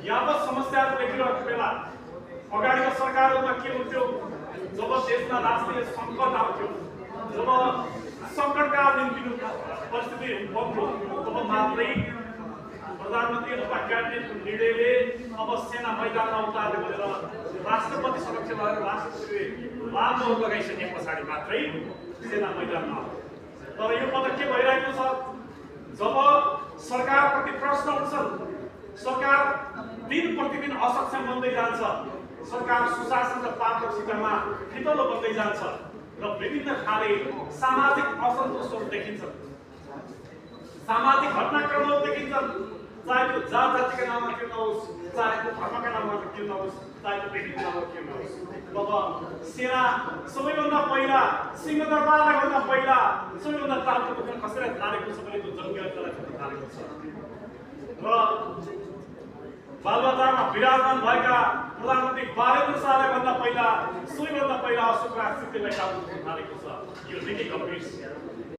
यावत समस्याहरू देखिरहेको बेला अगाडिका सरकारहरूमा के हुन्थ्यो, जब देशमा राष्ट्रिय सङ्कट आउँथ्यो, जब सङ्कटकाल निम्ति परिस्थिति बन्थ्यो, तब मात्रै प्रधानमन्त्री अथवा क्याबिनेटको निर्णयले अब सेना मैदानमा उतार्ने भनेर राष्ट्रपति समक्ष लगेर राष्ट्रपतिले लाल मोहर लगाइसके पछाडि मात्रै सेना मैदानमा आउँछ। तर यो पटक के भइरहेको छ, जब सरकारप्रति प्रश्न उठ्छन्, सरकार दिन प्रतिदिन असक्षम बन्दै जान्छ, सरकार सुशासन र पारदर्शितामा फितलो बन्दै जान्छ र विभिन्न खाले सामाजिक असन्तोषहरू देखिन्छन्, सामाजिक घटनाक्रमहरू देखिन्छन्, चाहे त्यो जात जातिका नाममा के नहोस्, चाहे त्यो धर्मका नाममा के नहोस्, चाहे त्यो व्यक्तिको नाममा के नहोस्। तब सेना सबैभन्दा पहिला सिंहदरबारलाई भन्दा पहिला सबैभन्दा टाउको दुख्न कसैलाई थालेको छ भने त्यो जङ्गियाहरूलाई दुख्न थालेको छ र बालबजारमा विराजमान भएका प्रधानमन्त्री बालेन्द्र शाहलाई भन्दा पहिला सबैभन्दा पहिला अशोक राजसिंहलाई टाउको दुख्न थालेको छ। यो निकै गम्भीर